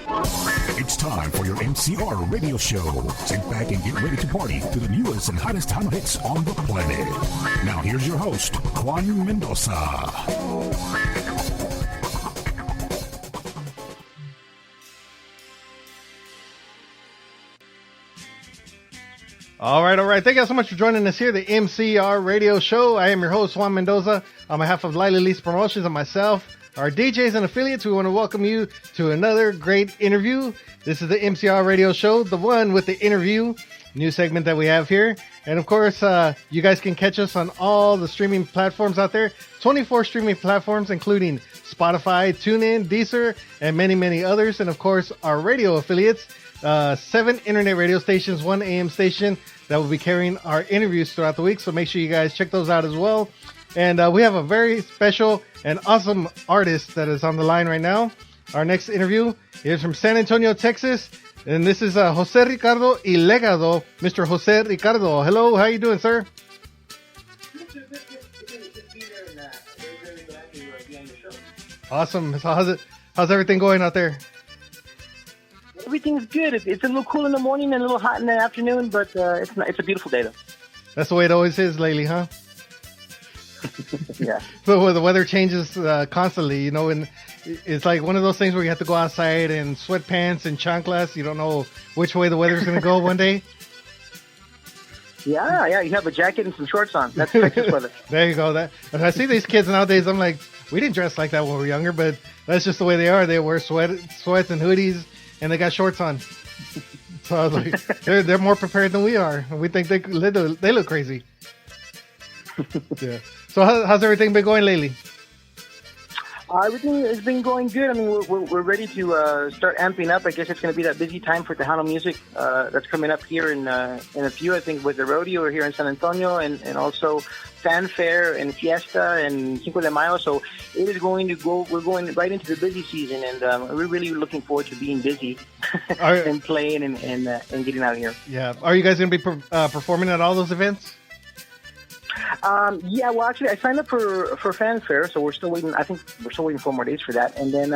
It's time for your MCR radio show. Sit back and get ready to party to the newest and hottest Tano hits on the planet. Now here's your host, Juan Mendoza. All right. Thank you guys so much for joining us here, the MCR radio show. I am your host, Juan Mendoza. On behalf of Lila Lease Promotions and myself, our DJs and affiliates, we want to welcome you to another great interview. This is the MCR radio show, the one with the interview, new segment that we have here. And of course, you guys can catch us on all the streaming platforms out there, 24 streaming platforms, including Spotify, TuneIn, Deezer, and many, many others. And of course, our radio affiliates, 7 internet radio stations, 1 AM station that will be carrying our interviews throughout the week. So make sure you guys check those out as well. And we have a very special and awesome artist that is on the line right now. Our next interview is from San Antonio, Texas. And this is Jose Ricardo y Legado, Mr. Jose Ricardo. Hello, how you doing, sir? Awesome. So how's everything going out there? Everything's good. It's a little cool in the morning and a little hot in the afternoon, but it's a beautiful day, though. That's the way it always is lately, huh? Yeah. But the weather changes constantly, you know, and it's like one of those things where you have to go outside in sweatpants and chanclas. You don't know which way the weather's going to go one day. Yeah. You have a jacket and some shorts on. That's Texas weather. There you go. And I see these kids nowadays. I'm like, we didn't dress like that when we were younger, but that's just the way they are. They wear sweats and hoodies, and they got shorts on. So I was like, they're more prepared than we are. We think they look crazy. Yeah. So how's everything been going lately? Everything has been going good. I mean, we're ready to start amping up. I guess it's going to be that busy time for Tejano music that's coming up here in a few. I think with the rodeo here in San Antonio, and also fanfare and fiesta and Cinco de Mayo. So it is going to go. We're going right into the busy season, and we're really looking forward to being busy and playing and getting out here. Yeah. Are you guys going to be performing at all those events? Yeah, well, actually, I signed up for fanfare, so we're still waiting. I think we're still waiting 4 more days for that. And then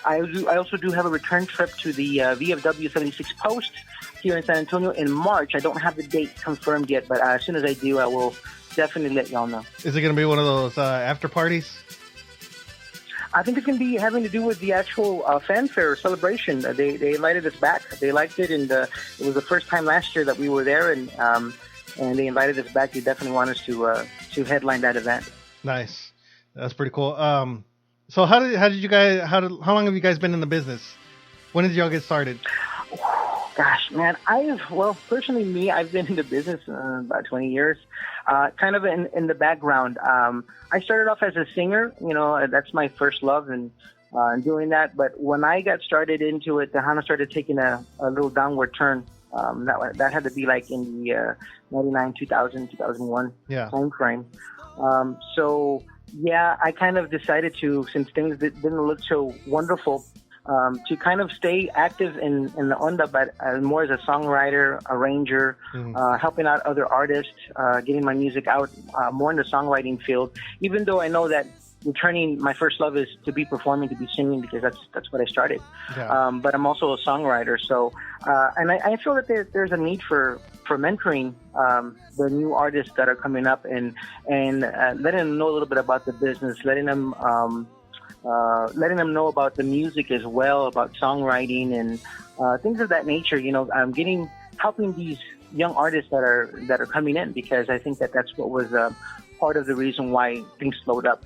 I also do have a return trip to the VFW 76 Post here in San Antonio in March. I don't have the date confirmed yet, but as soon as I do, I will definitely let y'all know. Is it going to be one of those after parties? I think it's going to be having to do with the actual fanfare celebration. They invited us back. They liked it, and it was the first time last year that we were there, and they invited us back. They definitely want us to headline that event. Nice, that's pretty cool. So how long have you guys been in the business? When did y'all get started? Gosh, man, personally, I've been in the business about 20 years, kind of in the background. I started off as a singer, you know, that's my first love and doing that. But when I got started into it, Tejano started taking a little downward turn. That had to be like in the 99, 2000, 2001 time frame. So, yeah, I kind of decided to, since things didn't look so wonderful, to kind of stay active in the onda, but more as a songwriter, arranger, helping out other artists, getting my music out more in the songwriting field, even though I know that returning, my first love is to be performing, to be singing, because that's what I started. Yeah. But I'm also a songwriter, so and I feel that there's a need for mentoring the new artists that are coming up and letting them know a little bit about the business, letting them know about the music as well, about songwriting and things of that nature. You know, helping these young artists that are coming in, because I think that's what was part of the reason why things slowed up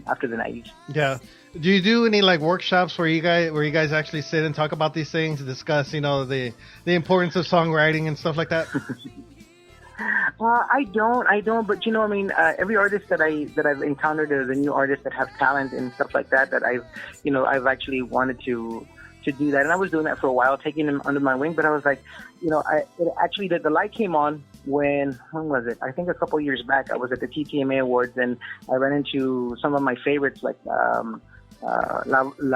after the 90s. Yeah. Do you do any like workshops where you guys actually sit and talk about these things, discuss, you know, the importance of songwriting and stuff like that? I don't, but you know, I mean, every artist that I've encountered, the new artists that have talent and stuff like that I've actually wanted to do that, and I was doing that for a while, taking them under my wing. But I was like, you know, the light came on when was it? I think a couple of years back. I was at the TTMA Awards, and I ran into some of my favorites like La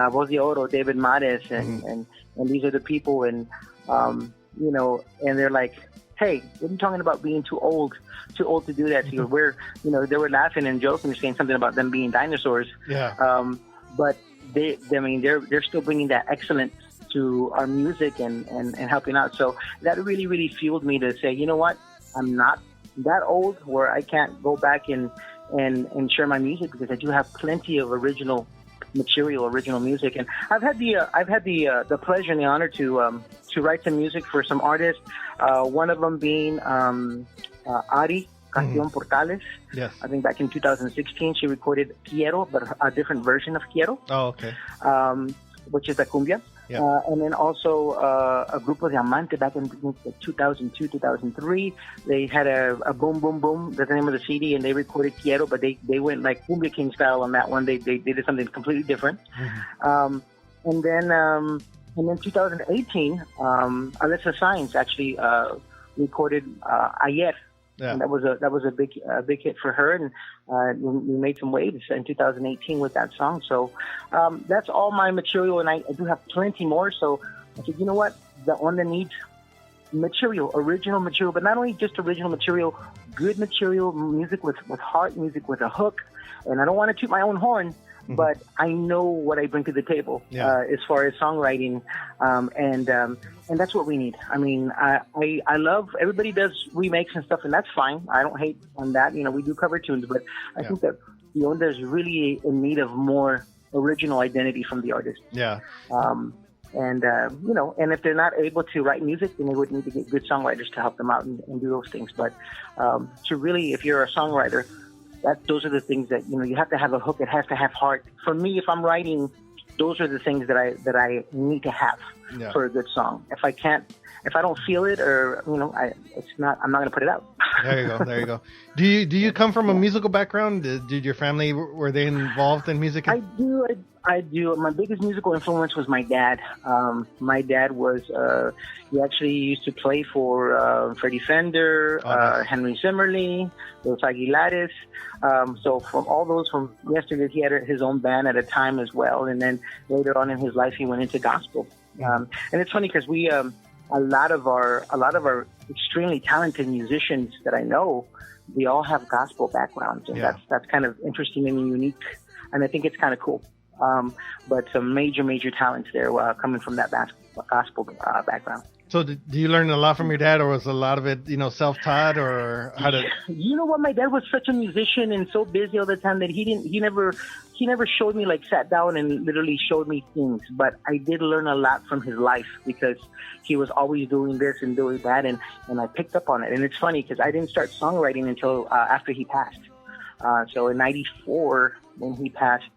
Voz de Oro, David Mares, and these are the people, and you know, and they're like, hey, what are you talking about being too old to do that? So they were laughing and joking, saying something about them being dinosaurs. Yeah. But they're still bringing that excellent to our music and helping out. So that really, really fueled me to say, you know what, I'm not that old where I can't go back and share my music, because I do have plenty of original material, original music. And I've had the pleasure and the honor to write some music for some artists. One of them being Ari Castillo Portales. Yes. I think back in 2016 she recorded Quiero, but a different version of Quiero. Oh, okay. Which is the cumbia. Yeah. And then also a Grupo Diamante back in 2002, 2003. They had a Boom Boom Boom, that's the name of the CD, and they recorded Quiero, but they went like Cumbia King style on that one. They did something completely different. And then 2018, Alyssa Sainz actually recorded Ayer. Yeah. And that was a big hit for her, and we made some waves in 2018 with that song. So that's all my material, and I do have plenty more. So I said, you know what, the one that needs material, original material, but not only just original material, good material, music with heart, music with a hook. And I don't want to toot my own horn, but I know what I bring to the table as far as songwriting, and that's what we need. I mean, I love, everybody does remakes and stuff, and that's fine. I don't hate on that. You know, we do cover tunes, but I think that the onda is really in need of more original identity from the artist. Yeah. And if they're not able to write music, then they would need to get good songwriters to help them out and do those things. But to really, if you're a songwriter, those are the things that, you know, you have to have a hook. It has to have heart. For me, if I'm writing, those are the things that I need to have for a good song. If I don't feel it, or, you know, I'm not going to put it out. There you go. Do you come from a musical background? Did your family, were they involved in music? I do. My biggest musical influence was my dad. My dad was, he actually used to play for Freddie Fender, Henry Zimmerly, Los Aguilares. So from yesterday, he had his own band at a time as well. And then later on in his life, he went into gospel. And it's funny because we, a lot of our extremely talented musicians that I know, they all have gospel backgrounds, and that's kind of interesting and unique, and I think it's kind of cool. But some major talents there coming from that gospel background. So do you learn a lot from your dad, or was a lot of it, you know, self-taught, or how did? You know what? My dad was such a musician and so busy all the time that he never showed me, like, sat down and literally showed me things. But I did learn a lot from his life, because he was always doing this and doing that, and I picked up on it. And it's funny because I didn't start songwriting until after he passed. So in '94, when he passed,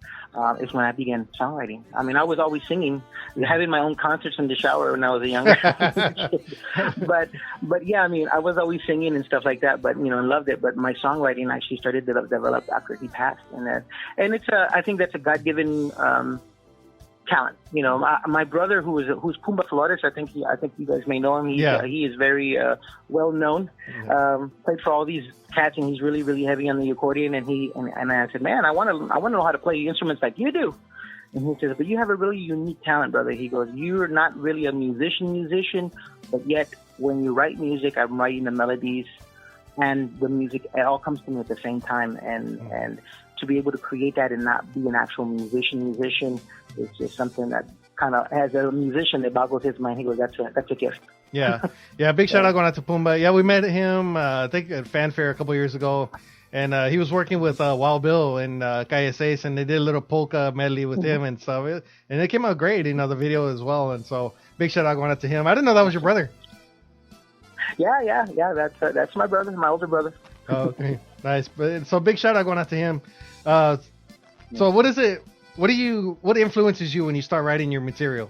is when I began songwriting. I mean, I was always singing, having my own concerts in the shower when I was a younger kid. But yeah, I mean, I was always singing and stuff like that, but, you know, I loved it. But my songwriting actually started to develop after he passed. And it's I think that's a God-given talent. You know, my brother, who's Pumba Flores, I think you guys may know him. He is very well known. Played for all these cats, and he's really, really heavy on the accordion. And I said, man, I want to know how to play instruments like you do. And he says, but you have a really unique talent, brother. He goes, you're not really a musician, but yet when you write music, I'm writing the melodies and the music. It all comes to me at the same time, and to be able to create that and not be an actual musician is just something that kind of, as a musician, that boggles his mind. He goes, that's a gift. Yeah. Big shout out going out to Pumba. Yeah, we met him, I think at Fanfare a couple years ago, and he was working with Wild Bill and Calle Seis, and they did a little polka medley with him and stuff, and it came out great, you know, the video as well. And so big shout out going out to him. I didn't know that was your brother. Yeah. That's my brother, my older brother. Oh, okay. Nice. But so big shout out going out to him. So what is it? What influences you when you start writing your material?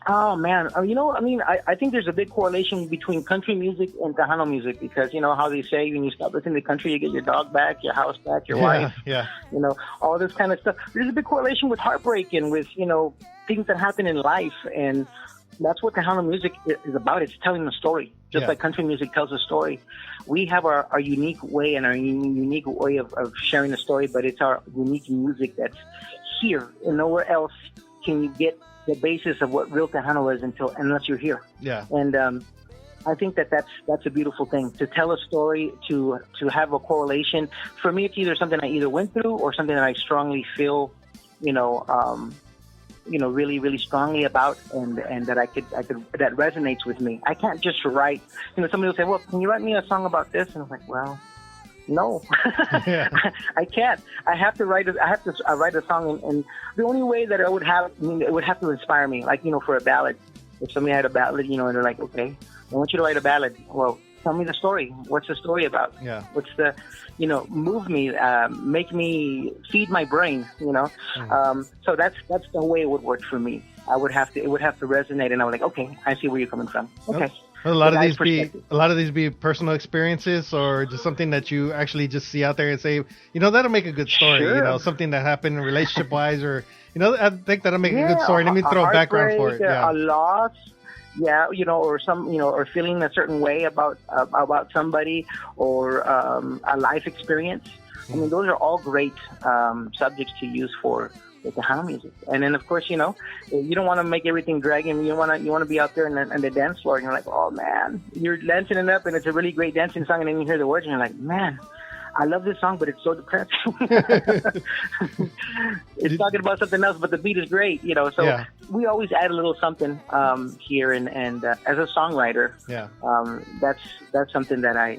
Oh, man. I think there's a big correlation between country music and Tejano music, because, you know how they say when you stop listening to country, you get your dog back, your house back, your wife, you know, all this kind of stuff. There's a big correlation with heartbreak and with, you know, things that happen in life. And that's what Tejano music is about. It's telling a story, just like country music tells a story. We have our unique way and our unique way of sharing a story, but it's our unique music that's here, and nowhere else can you get the basis of what real Tejano is unless you're here. Yeah. And I think that's a beautiful thing, to tell a story, to have a correlation. For me, it's either something I either went through or something that I strongly feel, you know, really, really strongly about, and that I could that resonates with me. I can't just write. Somebody will say, "Well, can you write me a song about this?" And I'm like, "Well, no, Yeah. I can't. I have to write a song, and the only way that it would have to inspire me. Like, for a ballad, if somebody had a ballad, and they're like, okay, I want you to write a ballad. Well, tell me the story. What's the story about? Yeah. What's the, move me, make me feed my brain. So that's the way it would work for me. It would have to resonate, and I was like, okay, I see where you're coming from. Okay. Well, a lot of these be personal experiences, or just something that you actually just see out there and say, that'll make a good story. Sure. Something that happened relationship wise, or I think that'll make a good story. Let me throw a background for it. A loss. Yeah, or feeling a certain way about somebody, or a life experience. I mean, those are all great subjects to use for the Tejano music. And then, of course, you don't want to make everything drag, and you want to be out there in the dance floor, and you're like, oh man, you're dancing it up, and it's a really great dancing song, and then you hear the words, and you're like, man, I love this song, but it's so depressing. It's talking about something else, but the beat is great, So Yeah. we always add a little something here, and as a songwriter, Yeah. that's something that I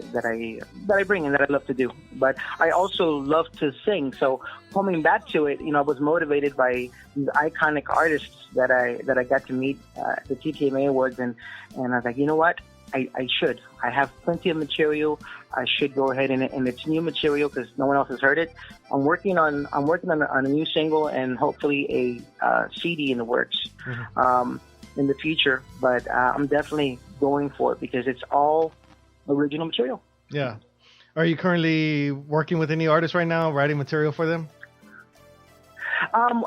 bring and that I love to do. But I also love to sing. So coming back to it, I was motivated by these iconic artists that I got to meet at the TTMA Awards, and I was like, you know what? I should. I have plenty of material. I should go ahead and it's new material because no one else has heard it. I'm working on a new single and hopefully a CD in the works in the future. But I'm definitely going for it because it's all original material. Yeah. Are you currently working with any artists right now, writing material for them?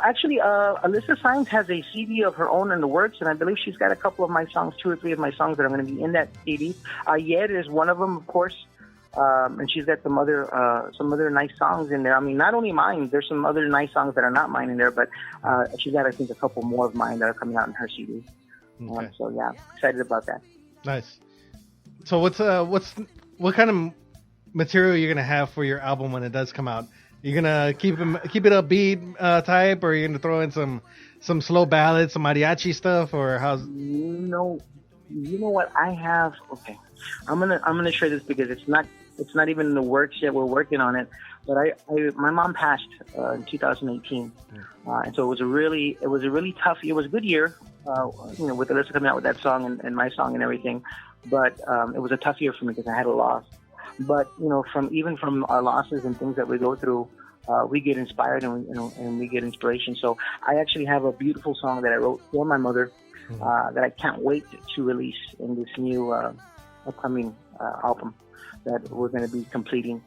Actually, Alyssa Sines has a CD of her own in the works, and I believe she's got a couple of my songs, 2 or 3 of my songs that are going to be in that CD. Yed is one of them, of course, and she's got some other nice songs in there. I mean, not only mine, there's some other nice songs that are not mine in there, but she's got, I think, a couple more of mine that are coming out in her CD. Okay. So yeah, excited about that. Nice. So what kind of material you're gonna have for your album when it does come out? You're gonna keep it upbeat type, or you're gonna throw in some slow ballads, some mariachi stuff, or how's? You know what I have? Okay, I'm gonna share this because it's not even in the works yet. We're working on it, but my mom passed in 2018, and so it was a really tough. It was a good year, with Alyssa coming out with that song and my song and everything, but it was a tough year for me because I had a loss. But from our losses and things that we go through, we get inspired and we get inspiration. So I actually have a beautiful song that I wrote for my mother that I can't wait to release in this new upcoming album that we're going to be completing.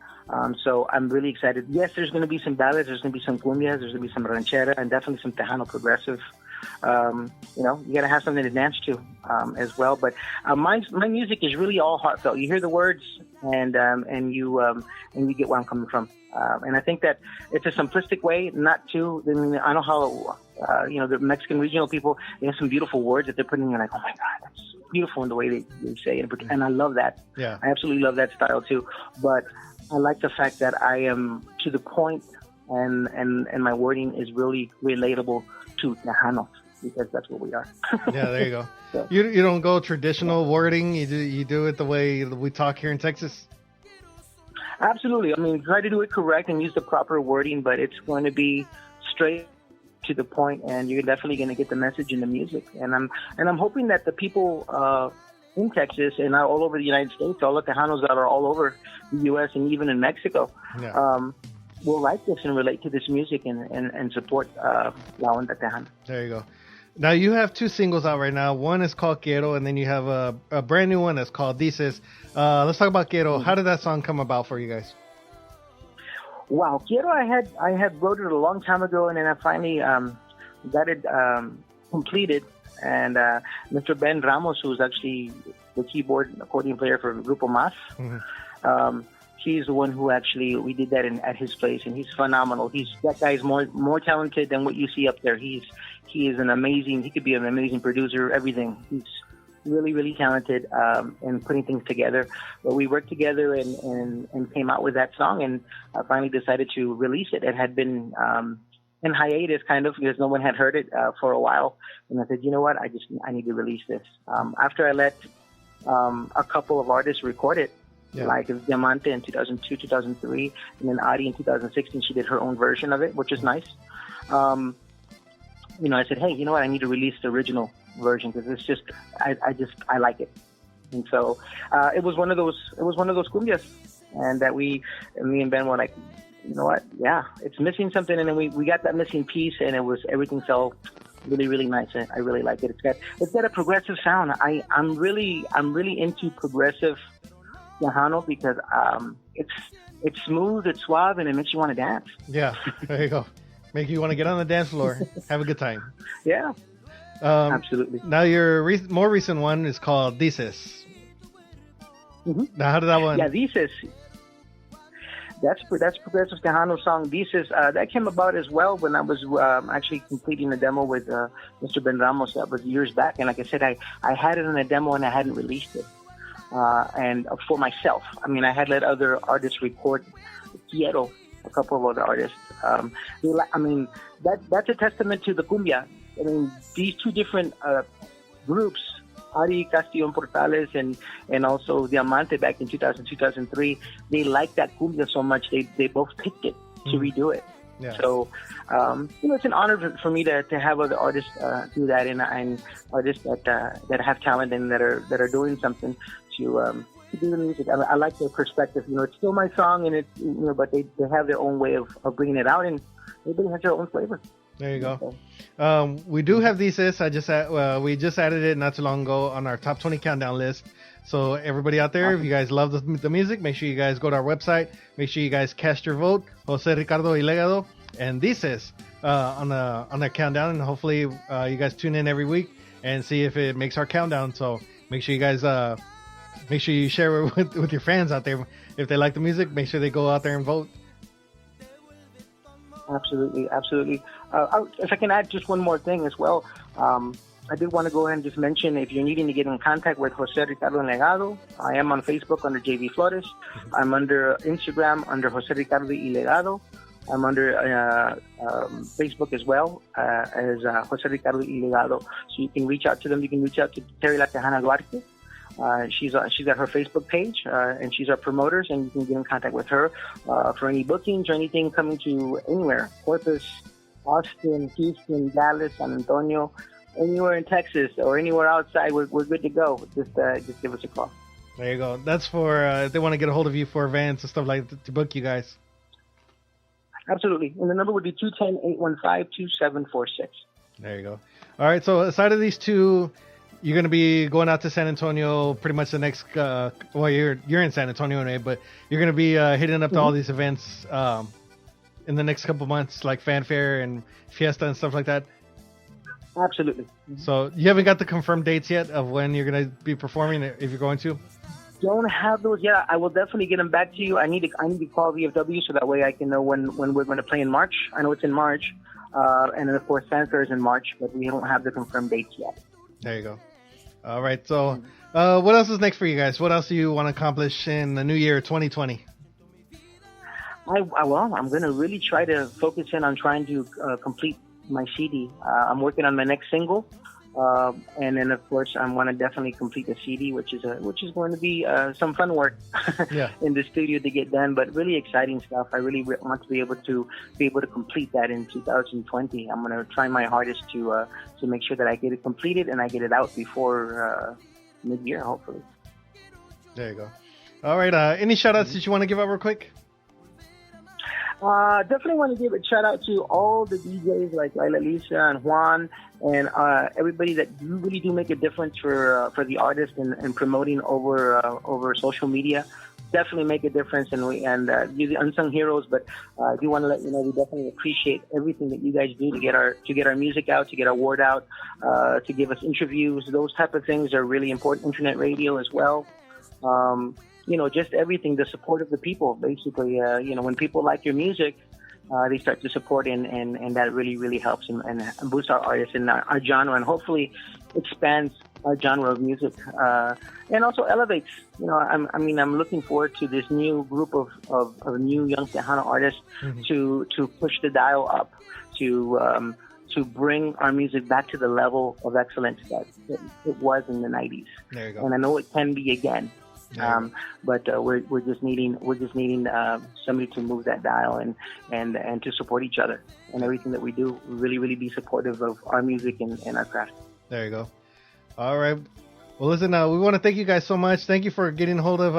So I'm really excited. Yes, there's going to be some ballads, there's going to be some cumbias, there's going to be some ranchera, and definitely some Tejano progressive. You got to have something to dance to as well. But my music is really all heartfelt. You hear the words, and you get where I'm coming from. And I think that it's a simplistic way, not too. I mean, I know how the Mexican regional people, they have some beautiful words that they're putting in. Like, oh my God, that's beautiful in the way they say it, and I love that. Yeah, I absolutely love that style too. But I like the fact that I am to the point, and my wording is really relatable to Tejanos, because that's what we are. Yeah, there you go. So, You don't go traditional wording. You do it the way we talk here in Texas. absolutely. I mean, try to do it correct and use the proper wording, but it's going to be straight to the point, and you're definitely going to get the message in the music. And I'm hoping that the people in Texas and all over the United States, all the Tejanos that are all over the U.S. and even in Mexico, will like this and relate to this music and support La Onda Tejana. There you go. Now you have 2 singles out right now. One is called Quiero, and then you have a brand new one that's called Dices. Let's talk about Quiero. How did that song come about for you guys? Wow, Quiero, I had wrote it a long time ago, and then I finally got it completed. And Mr. Ben Ramos, who's actually the keyboard and accordion player for Grupo Mas, he's the one who actually, we did that at his place, and he's phenomenal. That guy's more talented than what you see up there. He is he could be an amazing producer, everything. He's really, really talented in putting things together. But we worked together and came out with that song, and I finally decided to release it. It had been in hiatus, kind of, because no one had heard it for a while. And I said, you know what? I need to release this. After I let a couple of artists record it, like Diamante in 2002, 2003, and then Adi in 2016, she did her own version of it, which is nice. I said, hey, you know what? I need to release the original version because it's just, I like it. And so it was one of those cumbias, and that me and Ben were like, you know what? Yeah, it's missing something, and then we got that missing piece, and everything felt really, really nice. I really like it. It's got a progressive sound. I'm really into progressive Tejano because it's smooth, it's suave, and it makes you want to dance. Yeah, there you go. Make you want to get on the dance floor, have a good time. Yeah, absolutely. Now your more recent one is called Dices. Mm-hmm. Now, how did that one? Yeah, Dices. That's progressive Tejano song. Dices that came about as well when I was actually completing a demo with Mr. Ben Ramos. That was years back, and like I said, I had it in a demo and I hadn't released it. And for myself, I mean, I had let other artists record. Quiero, a couple of other artists. That's a testament to the cumbia. I mean, these two different groups, Ari Castillon Portales and also Diamante back in 2000, 2003, they liked that cumbia so much they both picked it to redo it. Yeah. So, it's an honor for me to have other artists do that, and artists that have talent and that are doing something to do the music. I like their perspective. It's still my song, and it's but they have their own way of bringing it out, and everybody has their own flavor. There you go. We do have Dices. We just added it not too long ago on our top 20 countdown list. So everybody out there, if you guys love the music, make sure you guys go to our website. Make sure you guys cast your vote. Jose, Ricardo, y Legado, and Dices on the countdown. And hopefully you guys tune in every week and see if it makes our countdown. So make sure you guys make sure you share it with your fans out there. If they like the music, make sure they go out there and vote. Absolutely. If I can add just one more thing as well, I did want to go ahead and just mention, if you're needing to get in contact with Jose Ricardo and Legado, I am on Facebook under JV Flores. I'm under Instagram under Jose Ricardo y Legado. I'm under Facebook as well as Jose Ricardo y Legado. So you can reach out to them. You can reach out to Terry La Tejana Duarte. She's got her Facebook page, and she's our promoters, and you can get in contact with her for any bookings or anything coming to anywhere. Corpus, Austin, Houston, Dallas, San Antonio, anywhere in Texas or anywhere outside, we're good to go. Just give us a call. There you go. That's for if they want to get a hold of you for events and stuff like that, to book you guys. Absolutely. And the number would be 210-815-2746. There you go. All right. So aside of these two, you're going to be going out to San Antonio pretty much the next, you're in San Antonio anyway, but you're going to be hitting up to all these events in the next couple months, like Fanfare and Fiesta and stuff like that. Absolutely. So you haven't got the confirmed dates yet of when you're going to be performing, if you're going to? Don't have those yet. I will definitely get them back to you. I need to call VFW so that way I can know when we're going to play in March. I know it's in March. And then, of course, Fanfare is in March, but we don't have the confirmed dates yet. There you go. All right. So what else is next for you guys? What else do you want to accomplish in the new year, 2020? I'm going to really try to focus in on trying to complete my CD. I'm working on my next single. And then, of course, I want to definitely complete the CD, which is going to be some fun work in the studio to get done, but really exciting stuff. I really want to be able to complete that in 2020. I'm going to try my hardest to make sure that I get it completed and I get it out before mid-year, hopefully. There you go. All right. Any shout-outs that you want to give out real quick? Definitely want to give a shout out to all the DJs like Laila Lisa and Juan and everybody that really do make a difference for the artist and promoting over social media. Definitely make a difference, and you're the unsung heroes. But I do want to let you know we definitely appreciate everything that you guys do to get our music out, to get our word out, to give us interviews. Those type of things are really important. Internet radio as well. Just everything, the support of the people, basically. When people like your music, they start to support, and that really, really helps and boosts our artists and our genre, and hopefully expands our genre of music, and also elevates. I'm looking forward to this new group of new young Tejano artists to push the dial up, to bring our music back to the level of excellence that it was in the '90s. There you go. And I know it can be again. But we're just needing somebody to move that dial and to support each other and everything that we do. Really be supportive of our music and our craft. There you go. All right. Well, listen, we want to thank you guys so much. Thank you for getting a hold of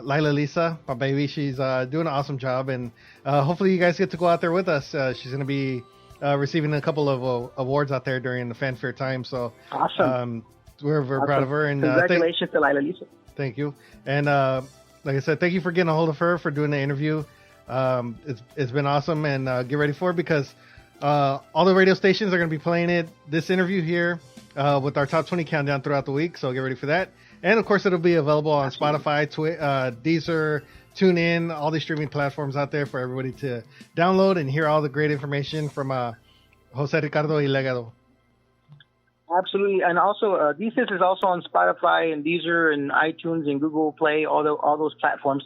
Lila Lisa, my baby. She's doing an awesome job, and hopefully you guys get to go out there with us. She's going to be receiving a couple of awards out there during the fanfare time. So awesome. We're very proud of her. And congratulations to Lila Lisa. Thank you. And like I said, thank you for getting a hold of her, for doing the interview. It's been awesome, and get ready for it, because all the radio stations are going to be playing this interview here with our top 20 countdown throughout the week. So get ready for that. And of course, it'll be available on Spotify, Deezer, TuneIn, all these streaming platforms out there for everybody to download and hear all the great information from Jose Ricardo y Legado. Absolutely, and also Thesis is also on Spotify and Deezer and iTunes and Google Play, all those platforms.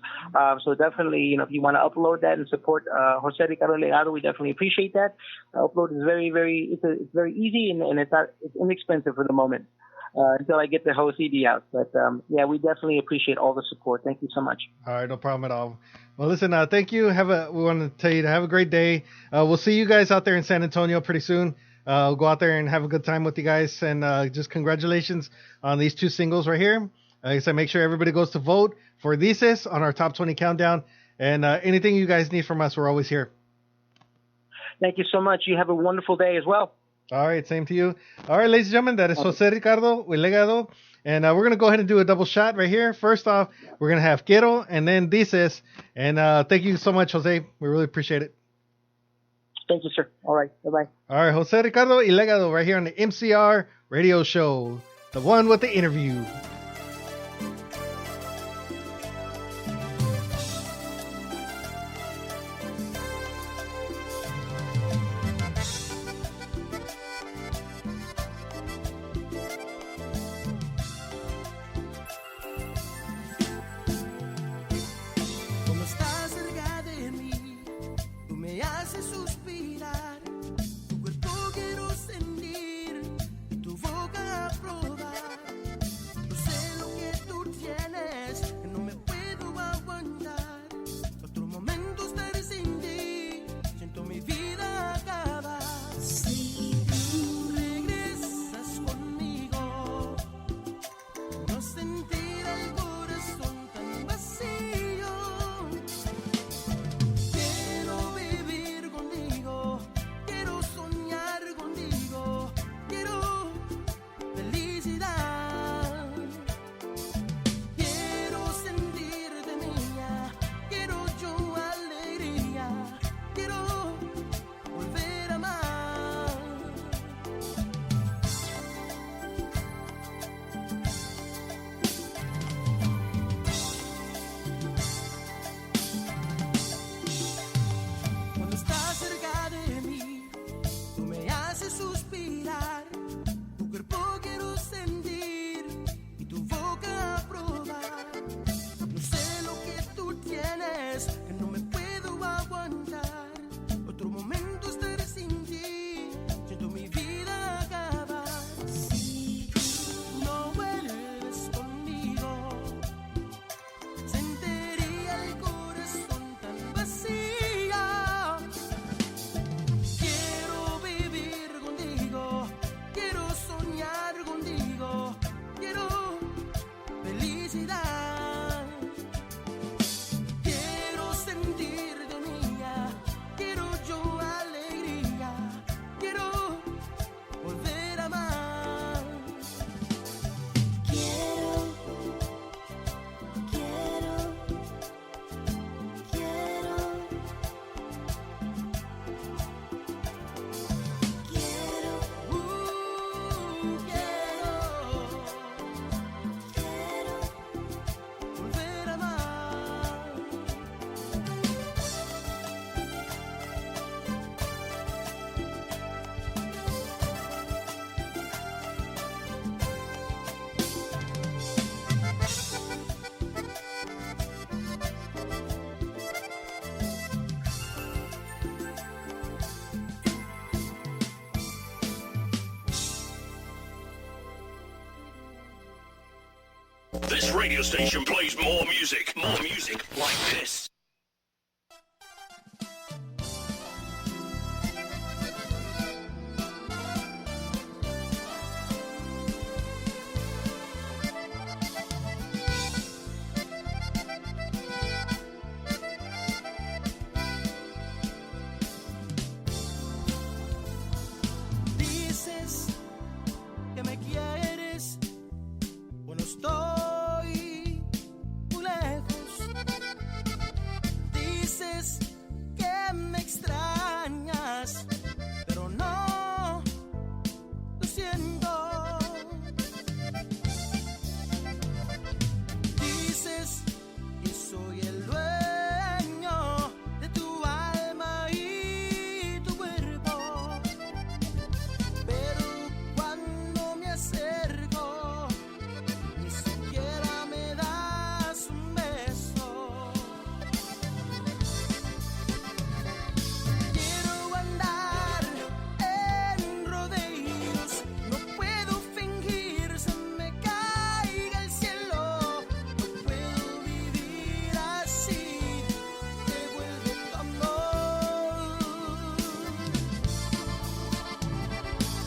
So definitely, if you want to upload that and support Jose Ricardo Legado, we definitely appreciate that. Upload is it's very easy and it's inexpensive for the moment until I get the whole CD out. But yeah, we definitely appreciate all the support. Thank you so much. All right, no problem at all. Well, listen, thank you. We want to tell you to have a great day. We'll see you guys out there in San Antonio pretty soon. We'll go out there and have a good time with you guys, and just congratulations on these 2 singles right here. Like I said, make sure everybody goes to vote for Thesis on our top 20 countdown, and anything you guys need from us, we're always here. Thank you so much. You have a wonderful day as well. All right, same to you. All right, ladies and gentlemen, that is Jose Ricardo y Legado, and we're going to go ahead and do a double shot right here. First off, we're going to have Quiero and then Thesis, and thank you so much, Jose. We really appreciate it. Thank you, sir. All right. Bye-bye. All right. Jose Ricardo y Legado right here on the MCR radio show. The one with the interview. Cuando estás cerca de mí, tú me haces suspirar. Tu cuerpo quiero sentir y tu boca probar. No sé lo que tú tienes, que no me puedo aguantar. Otro momento estar sin ti, siento mi vida acabar. Si tú regresas conmigo, no sentiré el corazón tan vacío. Quiero vivir contigo, quiero soñar contigo, quiero felicidad. Quiero sentirte niña, quiero yo alegría, quiero volver a amar. Cuando estás cerca de mí, tú me haces suspirar. Tu cuerpo quiero sentir y tu boca probar. No sé lo que tú tienes, que no me puedo aguantar. Otro momento estar sin ti, siento mi vida acabar. Si tú no vuelves conmigo, sentiría el corazón tan vacío. Quiero vivir contigo, quiero soñar contigo, quiero felicidad. Quiero sentirte niña, quiero yo alegría, quiero volver a amar. Quiero, quiero, quiero. Quiero, quiero, quiero, This radio station plays more music like this. Dices que me quieres, bueno estoy muy lejos. Dices que me extrañas, pero no lo siento. Dices que soy el dueño de tu alma y tu cuerpo, pero cuando me acerco ni siquiera me das un beso. Quiero andar en rodeos, no puedo fingir, se me caiga el cielo. No puedo vivir así, devuelve tu amor.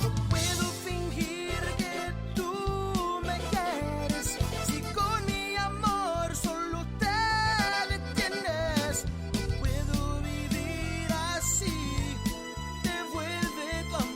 No puedo fingir que tú me quieres, si con mi amor solo te detienes. No puedo vivir así, devuelve tu amor.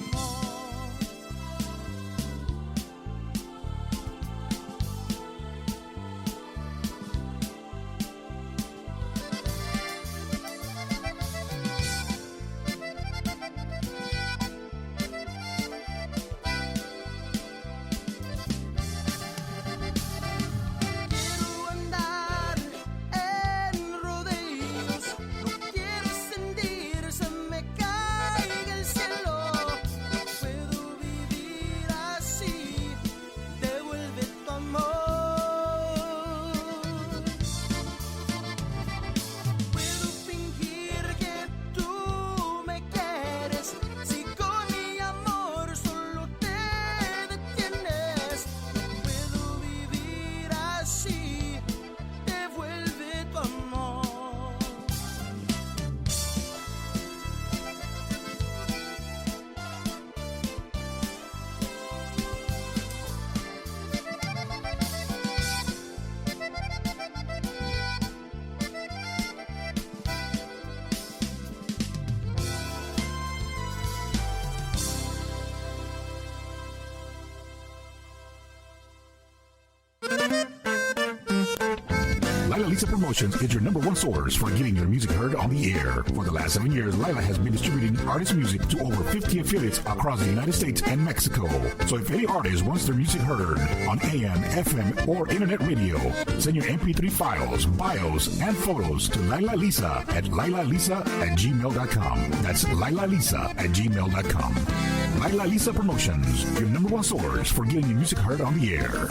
Quiero andar en rodeos, no quiero sentir, se me caiga el cielo. No puedo vivir así, devuelve tu amor. Puedo fingir que tú me quieres, si con mi amor solo te detienes. No puedo vivir así, devuelve tu amor. Lila Lisa Promotions is your number one source for getting your music heard on the air. For the last 7 years, Lila has been distributing artist music to over 50 affiliates across the United States and Mexico. So if any artist wants their music heard on AM, FM, or internet radio, send your MP3 files, bios, and photos to Lila Lisa at lilalisa@gmail.com. That's lilalisa@gmail.com. Lila Lisa Promotions, your number one source for getting your music heard on the air.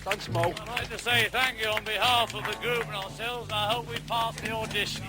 Thanks, Mo. I'd like to say thank you on behalf of the group and ourselves, and I hope we pass the audition.